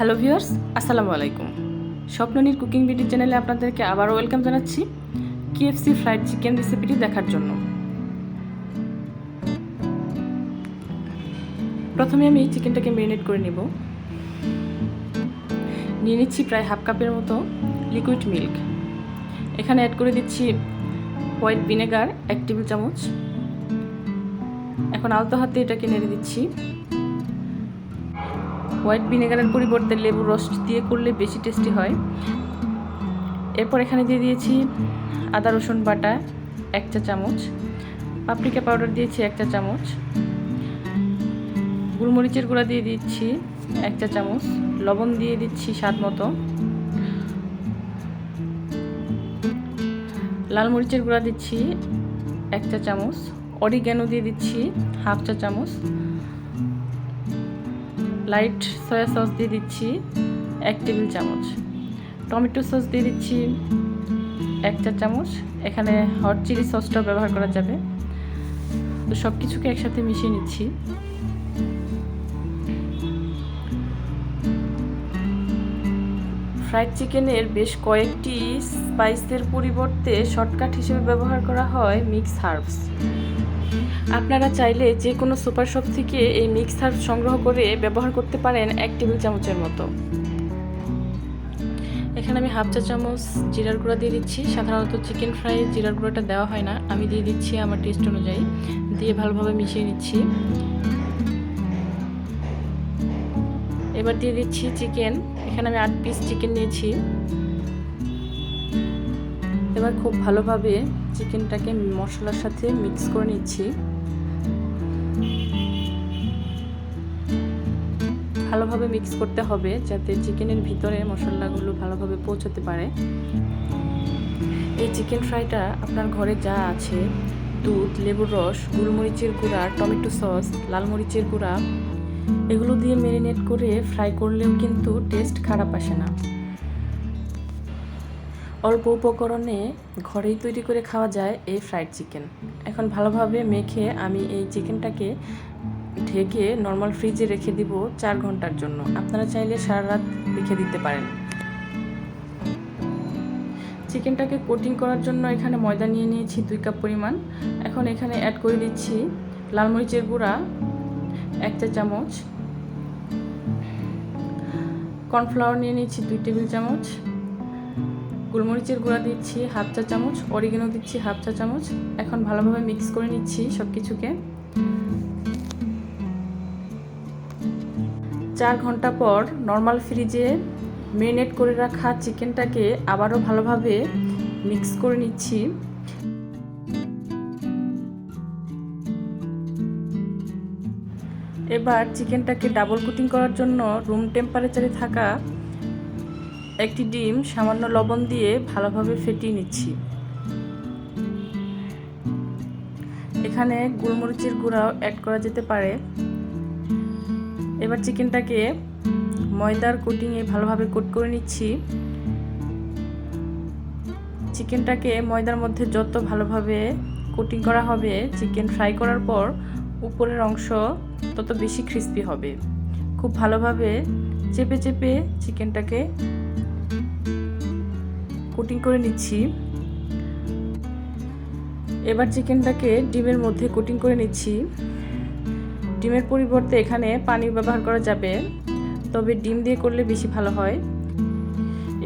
Hello viewers, আসসালামু আলাইকুম। Swapnanir cooking video চ্যানেলে আপনাদেরকে আবারও ওয়েলকাম জানাচ্ছি KFC ফ্রাইড চিকেন রেসিপিটি দেখার জন্য। প্রথমে আমি চিকেনটাকে ম্যারিনেট করে নেব। নিয়ে নিচ্ছি প্রায় হাফ কাপের মতো লিকুইড মিল্ক। এখানে অ্যাড করে দিচ্ছি হোয়াইট ভিনেগার 1 টেবিল চামচ। এখন আলতো হাতে এটাকে নেড়ে দিচ্ছি। হোয়াইট ভিনেগারের পরিবর্তে লেবুর রস দিয়ে করলে বেশি টেস্টি হয়। এরপর এখানে দিয়ে দিয়েছি আদা রসুন বাটা 1 চা চামচ, পাপরিকা পাউডার দিয়েছি 1 চা চামচ, গোলমরিচের গুঁড়া দিয়ে দিচ্ছি 1 চা চামচ, লবণ দিয়ে দিচ্ছি স্বাদ মতো, লাল মরিচের গুঁড়া দিচ্ছি 1 চা চামচ, অরিগ্যানো দিয়ে দিচ্ছি হাফ চা চামচ, লাইট সয়া সস দিয়ে দিচ্ছি 1 টেবিল চামচ, টমেটো সস দিয়ে দিচ্ছি 1 চা চামচ। এখানে হট চিলি সসটাও ব্যবহার করা যাবে। তো সব কিছুকে একসাথে মিশিয়ে নিচ্ছি। ফ্রাইড চিকেনের বেশ কয়েকটি স্পাইসের পরিবর্তে শর্টকাট হিসেবে ব্যবহার করা হয় মিক্স হার্বস। আপনারা চাইলে যে কোনো সুপার শপ থেকে এই মিক্স হার্বস সংগ্রহ করে ব্যবহার করতে পারেন 1 টেবিল চামচের মতো। এখানে আমি হাফ চা চামচ জিরার গুঁড়া দিয়ে দিচ্ছি। সাধারণত চিকেন ফ্রাই জিরার গুঁড়াটা দেওয়া হয় না, আমি দিয়ে দিচ্ছি আমার টেস্ট অনুযায়ী। দিয়ে ভালোভাবে মিশিয়ে নিচ্ছি। এবার দিয়ে দিচ্ছি চিকেন। এখানে আমি 8 পিস চিকেন নিয়েছি। এবার খুব ভালোভাবে চিকেনটাকে মশলার সাথে মিক্স করে নিচ্ছি। ভালোভাবে মিক্স করতে হবে যাতে চিকেনের ভিতরে মশলাগুলো ভালোভাবে পৌঁছাতে পারে। এই চিকেন ফ্রাইটা আপনার ঘরে যা আছে, দুধ, লেবুর রস, গোলমরিচের গুঁড়া, টমেটো সস, লাল মরিচের গুঁড়া, এগুলো দিয়ে ম্যারিনেট করে ফ্রাই করলেও কিন্তু টেস্ট খারাপ আসে না। অল্প উপকরণে ঘরেই তৈরি করে খাওয়া যায় এই ফ্রাইড চিকেন। এখন ভালোভাবে মেখে আমি এই চিকেনটাকে ঢেকে নর্মাল ফ্রিজে রেখে দিব 4 ঘন্টার জন্য। আপনারা চাইলে সারা রাত রেখে দিতে পারেন। চিকেনটাকে কোটিং করার জন্য এখানে ময়দা নিয়ে নিয়েছি 2 কাপ পরিমাণ। এখন এখানে অ্যাড করে দিচ্ছি লাল মরিচের গুঁড়া 1 চা চামচ, কর্নফ্লাওয়ার নিয়ে নিয়েছি 2 টেবিল চামচ, গোলমরিচের গুঁড়া দিচ্ছি হাফ চা চামচ, অরিগ্যানো দিচ্ছি হাফ চা চামচ। এখন ভালোভাবে মিক্স করে নিচ্ছি সব কিছুকে। 4 ঘন্টা পর নর্মাল ফ্রিজে ম্যারিনেট করে রাখা চিকেনটাকে আবারও ভালোভাবে মিক্স করে নিচ্ছি। এবার চিকেনটাকে ডাবল কোটিং করার জন্য রুম টেম্পারেচারে থাকা একটি ডিম সামান্য লবণ দিয়ে ভালোভাবে ফেটিয়ে নিচ্ছি। এখানে গোলমরিচের গুঁড়াও অ্যাড করা যেতে পারে। এবার চিকেনটাকে ময়দার কোটিংয়ে ভালোভাবে কোট করে নিচ্ছি। চিকেনটাকে ময়দার মধ্যে যত ভালোভাবে কোটিং করা হবে, চিকেন ফ্রাই করার পর উপরের অংশ তত বেশি ক্রিস্পি হবে। খুব ভালোভাবে চেপে চেপে চিকেনটাকে কোটিং করে নিচ্ছি। এবার চিকেনটাকে ডিমের মধ্যে কোটিং করে নিচ্ছি। ডিমের পরিবর্তে এখানে পানি ব্যবহার করা যাবে, তবে ডিম দিয়ে করলে বেশি ভালো হয়।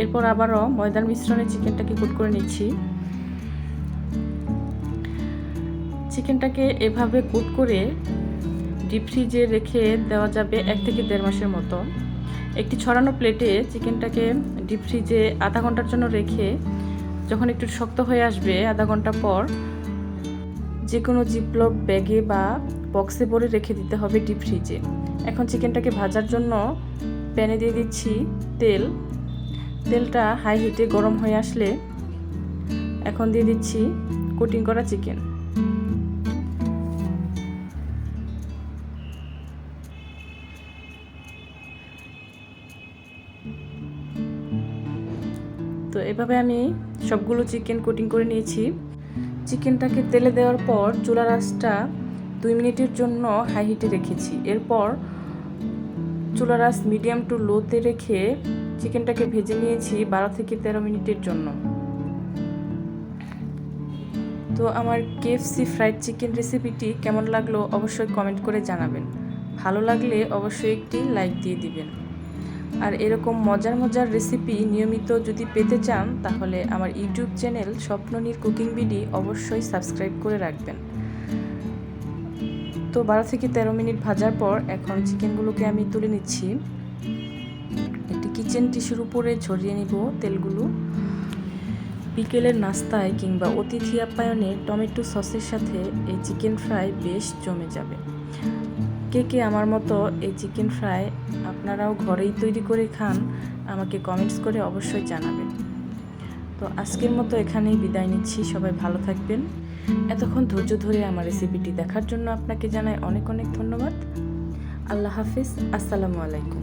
এরপর আবারও ময়দার মিশ্রণে চিকেনটাকে কোট করে নিচ্ছি। চিকেনটাকে এভাবে কোট করে ডিপ ফ্রিজে রেখে দেওয়া যাবে 1 থেকে 1.5 মাসের মতো। একটি ছড়ানো প্লেটে চিকেনটাকে ডিপ ফ্রিজে আধা ঘন্টার জন্য রেখে যখন একটু শক্ত হয়ে আসবে আধা ঘন্টা পর যে কোনো জিপলক ব্যাগে বা বক্সে ভরে রেখে দিতে হবে ডিপ ফ্রিজে। এখন চিকেনটাকে ভাজার জন্য প্যানে দিয়ে দিচ্ছি তেল। তেলটা হাই হিটে গরম হয়ে আসলে এখন দিয়ে দিচ্ছি কোটিং করা চিকেন। তো এভাবে আমি সবগুলো চিকেন কোটিং করে নিয়েছি। চিকেনটাকে তেলে দেওয়ার পর চুলার আঁচটা 2 মিনিটের জন্য হাই হিটে রেখেছি। এরপর চুলার আঁচ মিডিয়াম টু লোতে রেখে চিকেনটাকে ভেজে নিয়েছি 12 থেকে 13 মিনিটের জন্য। তো আমার KFC ফ্রাইড চিকেন রেসিপিটি কেমন লাগলো অবশ্যই কমেন্ট করে জানাবেন। ভালো লাগলে অবশ্যই একটি লাইক দিয়ে দিবেন। আর এরকম মজার মজার রেসিপি নিয়মিত যদি পেতে চান তাহলে আমার YouTube channel Swapnanir cooking BD অবশ্যই সাবস্ক্রাইব করে রাখবেন। তো 12 থেকে 13 মিনিট ভাজার পর এখন চিকেনগুলোকে আমি তুলে নিচ্ছি। একটি কিচেন টিস্যুর উপরে ছড়িয়ে নিব তেলগুলো। বিকেলের নাস্তায় কিংবা অতিথি আপ্যায়নে টমেটো সসের সাথে এই চিকেন ফ্রাই বেশ জমে যাবে। কে কে আমার মতো এই চিকেন ফ্রাই আপনারাও ঘরেই তৈরি করে খান আমাকে কমেন্টস করে অবশ্যই জানাবেন। তো আজকের মতো এখানেই বিদায় নিচ্ছি। সবাই ভালো থাকবেন। এতক্ষণ ধৈর্য ধরে আমার রেসিপিটি দেখার জন্য আপনাকে জানাই অনেক অনেক ধন্যবাদ। আল্লাহ হাফিজ। আসসালামু আলাইকুম।